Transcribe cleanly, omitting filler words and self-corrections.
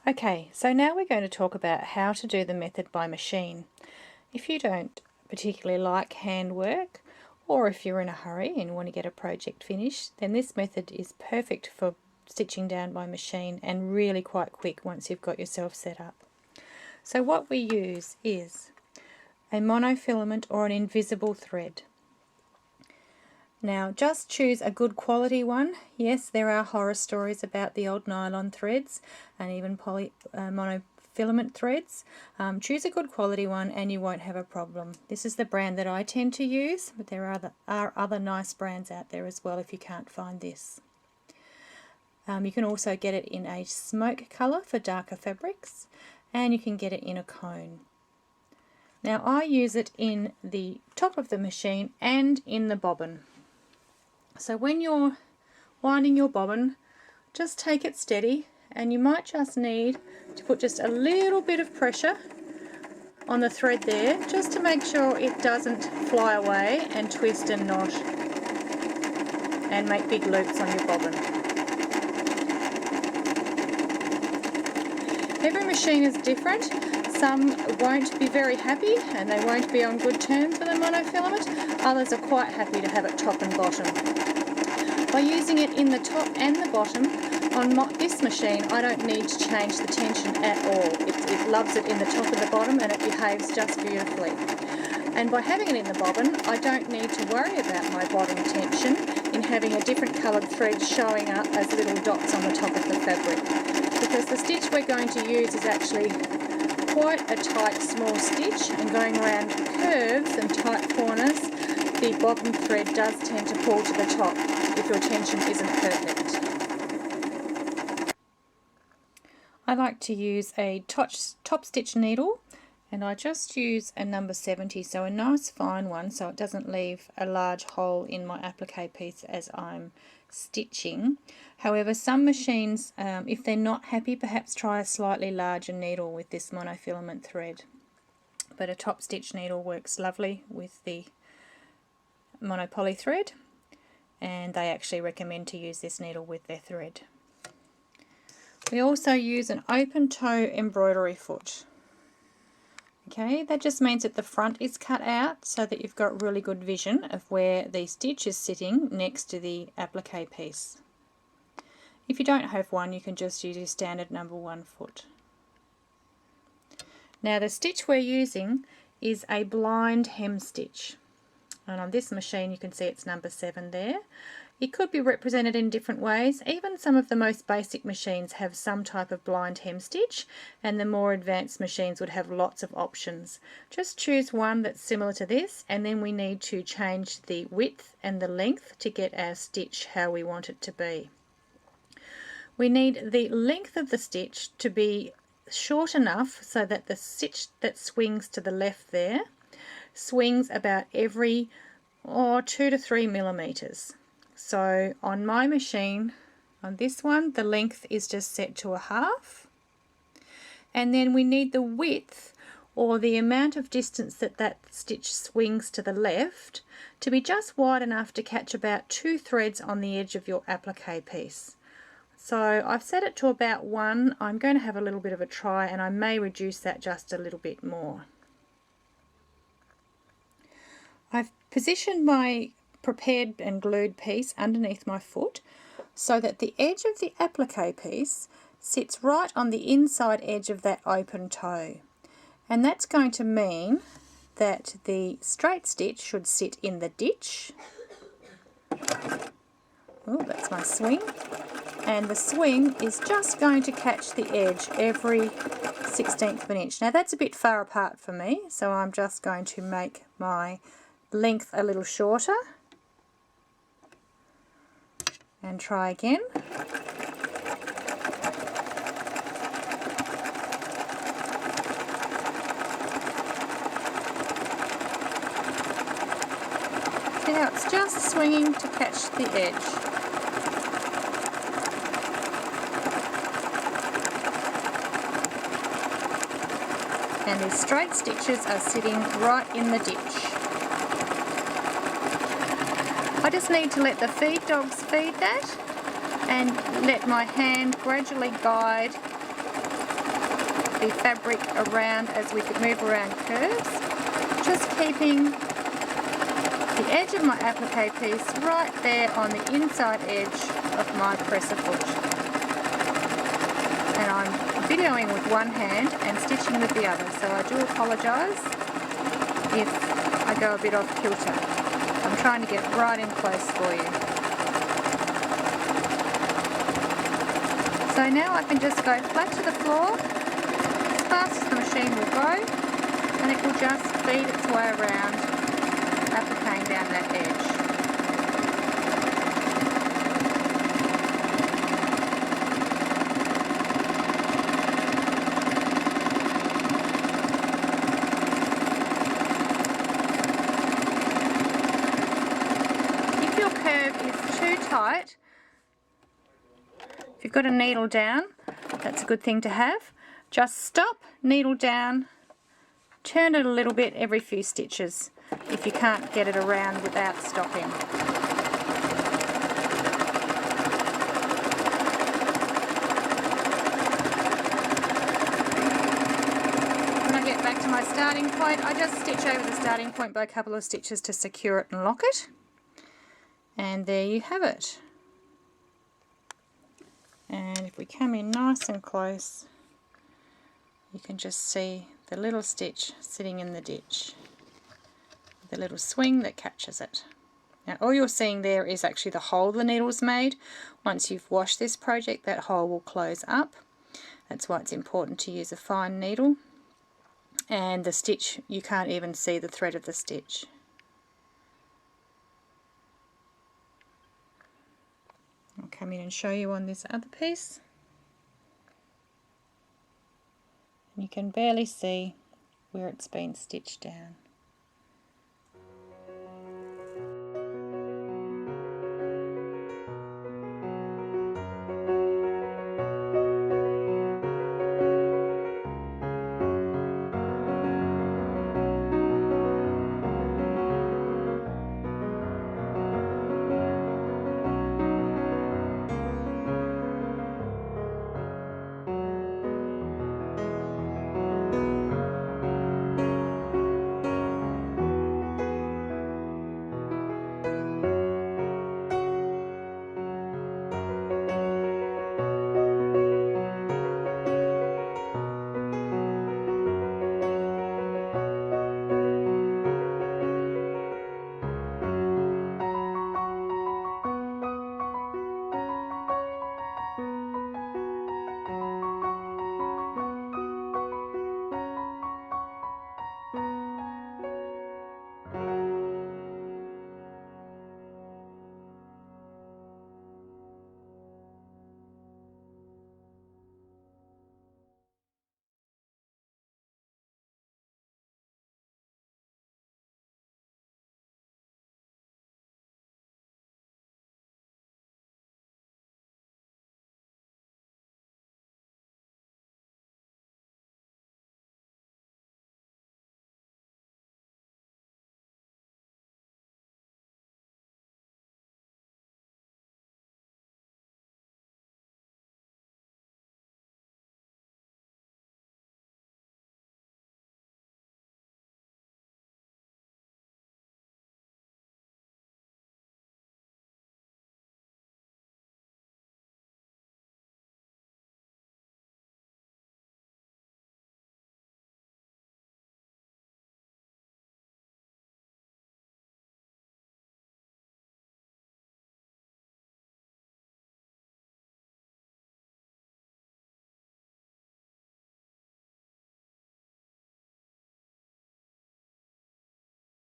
Okay, so now we're going to talk about how to do the method by machine. If you don't particularly like handwork, or if you're in a hurry and want to get a project finished, then this method is perfect for stitching down by machine and really quite quick once you've got yourself set up. So what we use is a monofilament or an invisible thread. Now just choose a good quality one. Yes, there are horror stories about the old nylon threads and even monofilament threads. Choose a good quality one and you won't have a problem. This is the brand that I tend to use, but there are other nice brands out there as well if you can't find this. You can also get it in a smoke colour for darker fabrics, and you can get it in a cone. Now I use it in the top of the machine and in the bobbin. So when you're winding your bobbin, just take it steady, and you might just need to put just a little bit of pressure on the thread there, just to make sure it doesn't fly away and twist and knot and make big loops on your bobbin. Every machine is different. Some won't be very happy and they won't be on good terms with a monofilament. Others are quite happy to have it top and bottom. By using it in the top and the bottom, on this machine I don't need to change the tension at all. It loves it in the top and the bottom, and it behaves just beautifully. And by having it in the bobbin, I don't need to worry about my bottom tension in having a different coloured thread showing up as little dots on the top of the fabric. Because the stitch we're going to use is actually quite a tight small stitch, and going around curves and tight corners, the bobbin thread does tend to pull to the top if your tension isn't perfect. I like to use a top stitch needle, and I just use a number 70, so a nice fine one, so it doesn't leave a large hole in my applique piece as I'm stitching. However, some machines, if they're not happy, perhaps try a slightly larger needle with this monofilament thread. But a top stitch needle works lovely with the monopoly thread, and they actually recommend to use this needle with their thread. We also use an open toe embroidery foot. Okay, that just means that the front is cut out so that you've got really good vision of where the stitch is sitting next to the applique piece. If you don't have one, you can just use your standard number 1 foot. Now the stitch we're using is a blind hem stitch, and on this machine you can see it's number 7 there. It could be represented in different ways. Even some of the most basic machines have some type of blind hem stitch, and the more advanced machines would have lots of options. Just choose one that's similar to this, and then we need to change the width and the length to get our stitch how we want it to be. We need the length of the stitch to be short enough so that the stitch that swings to the left there swings about every 2 to 3 millimeters. So on my machine, on this one, the length is just set to 1/2, and then we need the width, or the amount of distance that stitch swings to the left, to be just wide enough to catch about 2 threads on the edge of your applique piece. So I've set it to about 1. I'm going to have a little bit of a try, and I may reduce that just a little bit more. I've positioned my prepared and glued piece underneath my foot so that the edge of the applique piece sits right on the inside edge of that open toe, and that's going to mean that the straight stitch should sit in the ditch. Oh, that's my swing, and the swing is just going to catch the edge every 1/16 of an inch. Now that's a bit far apart for me, so I'm just going to make my length a little shorter and try again. See how it's just swinging to catch the edge. And these straight stitches are sitting right in the ditch. I just need to let the feed dogs feed that and let my hand gradually guide the fabric around as we could move around curves, just keeping the edge of my applique piece right there on the inside edge of my presser foot. And I'm videoing with one hand and stitching with the other, so I do apologise if I go a bit off kilter. I'm trying to get right in close for you. So now I can just go flat to the floor as fast as the machine will go, and it will just feed its way around, appliquing down that edge. If your curve is too tight, if you've got a needle down, that's a good thing to have. Just stop, needle down, turn it a little bit every few stitches if you can't get it around without stopping. When I get back to my starting point, I just stitch over the starting point by a couple of stitches to secure it and lock it. And there you have it. And if we come in nice and close, you can just see the little stitch sitting in the ditch, the little swing that catches it. Now all you're seeing there is actually the hole the needle's made. Once you've washed this project, that hole will close up. That's why it's important to use a fine needle. And the stitch, you can't even see the thread of the stitch. I'll come in and show you on this other piece. And you can barely see where it's been stitched down.